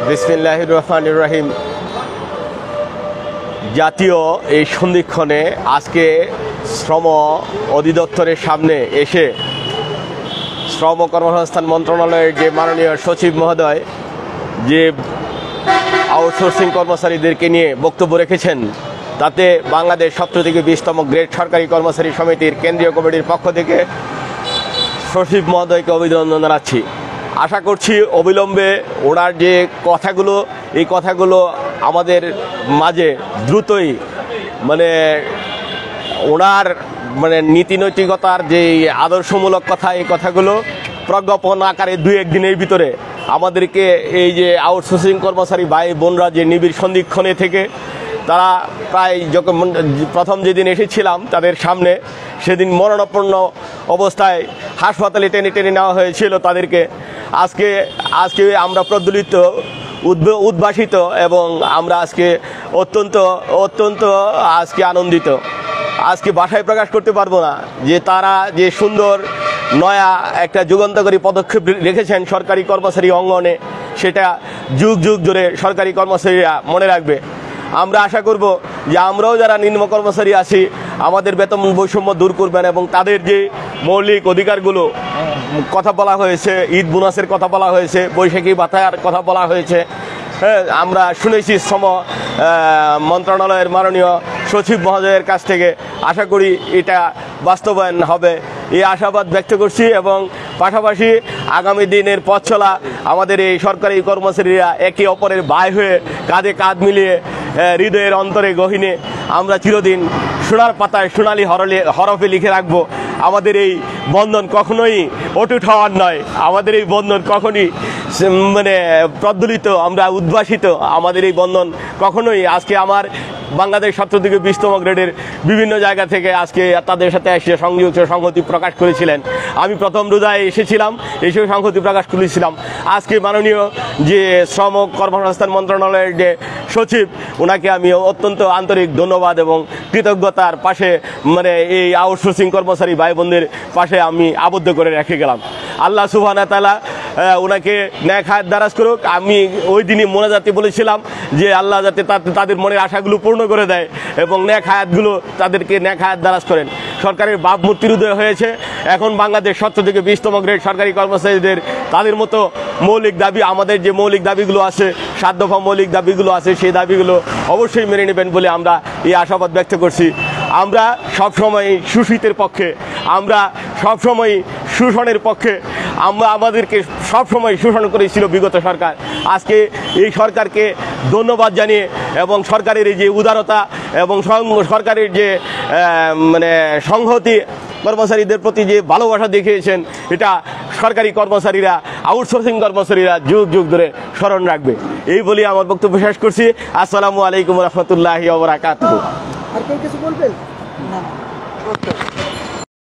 বিসমিল্লাহির রহমানির রহিম। জাতীয় এই সন্ধিক্ষণে আজকে শ্রম অধিদপ্তরের সামনে এসে শ্রম কর্মসংস্থান মন্ত্রণালয়ের যে মাননীয় সচিব মহোদয় যে আউটসোর্সিং কর্মচারীদেরকে নিয়ে বক্তব্য রেখেছেন, তাতে বাংলাদেশ 17 থেকে 20তম গ্রেড সরকারি কর্মচারী সমিতির কেন্দ্রীয় কমিটির পক্ষ থেকে সচিব মহোদয়কে অভিনন্দন জানাচ্ছি। আশা করছি অবিলম্বে ওনার যে কথাগুলো, এই কথাগুলো আমাদের মাঝে দ্রুতই ওনার নীতি নৈতিকতার যে আদর্শমূলক কথা, এই কথাগুলো প্রজ্ঞাপন আকারে 2-1 দিনের ভিতরে আমাদেরকে এই যে আউটসোর্সিং কর্মচারী ভাই বোনরা যে নিবিড় সন্ধিক্ষণে থেকে তারা প্রায় যখন প্রথম যেদিন এসেছিলাম তাদের সামনে, সেদিন মরণাপন্ন অবস্থায় হাসপাতালে টেনে টেনে নেওয়া হয়েছিল তাদেরকে। আজকে আমরা প্রজ্বলিত, উদ্ভাসিত এবং আমরা আজকে অত্যন্ত আজকে আনন্দিত। আজকে ভাষায় প্রকাশ করতে পারবো না যে তারা যে সুন্দর নয়া একটা যুগান্তকারী পদক্ষেপ রেখেছেন সরকারি কর্মচারী অঙ্গনে, সেটা যুগ যুগ ধরে সরকারি কর্মচারীরা মনে রাখবে। আমরা আশা করব যে আমরাও যারা নিম্ন কর্মচারী আছি আমাদের বেতন বৈষম্য দূর করবেন এবং তাদের যে মৌলিক অধিকারগুলো কথা বলা হয়েছে, ঈদ বোনাসের কথা বলা হয়েছে, বৈশাখী ভাতার কথা বলা হয়েছে, হ্যাঁ, আমরা শুনেছি শ্রম মন্ত্রণালয়ের মাননীয় সচিব মহোদয়ের কাছ থেকে। আশা করি এটা বাস্তবায়ন হবে, এই আশাবাদ ব্যক্ত করছি। এবং পাশাপাশি আগামী দিনের পথ চলা আমাদের এই সরকারি কর্মচারীরা একে অপরের ভাই হয়ে কাঁধে কাঁধ মিলিয়ে হৃদয়ের অন্তরে গহীনে আমরা চিরদিন সোনার পাতায় সোনালি হরফে লিখে রাখবো। আমাদের এই বন্ধন কখনোই অটুট হওয়ার নয়, আমাদের এই বন্ধন কখনই প্রজ্বলিত, আমরা উদ্ভাসিত। আমাদের এই বন্ধন কখনোই, আজকে আমার বাংলাদেশ 17 থেকে 20তম গ্রেডের বিভিন্ন জায়গা থেকে আজকে তাদের সাথে এসে সংহতি প্রকাশ করেছিলেন। আমি প্রথম রোজায় এসেছিলাম, এসেও সংহতি প্রকাশ করেছিলাম। আজকে মাননীয় যে শ্রম কর্মসংস্থান মন্ত্রণালয়ের যে সচিব, ওনাকে আমি অত্যন্ত আন্তরিক ধন্যবাদ এবং কৃতজ্ঞতার পাশে এই আউটসোর্সিং কর্মচারী ভাই বোনদের পাশে আমি আবদ্ধ করে রেখে গেলাম। আল্লাহ সুবহানাহু ওয়া তাআলা ওনাকে নেক হায়াত দারাজ করুক। আমি ওই দিনই মোনাজাতে বলেছিলাম যে আল্লাহ যাতে তাদের মনের আশাগুলো পূর্ণ করে দেয় এবং নেক হায়াতগুলো তাদেরকে নেক হায়াত দারাজ করেন। সরকারের ভাবমূর্তির উদয় হয়েছে। এখন বাংলাদেশ 17 থেকে 20তম গ্রেড সরকারি কর্মচারীদের তাদের মতো মৌলিক দাবি, আমাদের যে মৌলিক দাবিগুলো আছে, 7 দফা মৌলিক দাবিগুলো আছে, সেই দাবিগুলো অবশ্যই মেনে নেবেন বলে আমরা এই আশাবাদ ব্যক্ত করছি। আমরা সবসময় সুশীতের পক্ষে, আমরা সবসময় শোষণের পক্ষে। আমাদেরকে সবসময় শোষণ করেছিল বিগত সরকার। আজকে এই সরকারকে ধন্যবাদ জানিয়ে এবং সরকারের এই যে উদারতা এবং সরকারের যে সংহতি, কর্মচারীদের প্রতি যে ভালোবাসা দেখিয়েছেন, এটা সরকারি কর্মচারীরা, আউটসোর্সিং কর্মচারীরা যুগ যুগ ধরে স্মরণ রাখবে। এই বলে আমার বক্তব্য শেষ করছি। আসসালামু আলাইকুম রহমতুল্লাহি ওয়া বারাকাতুহু। আর কেউ কিছু বলবেন?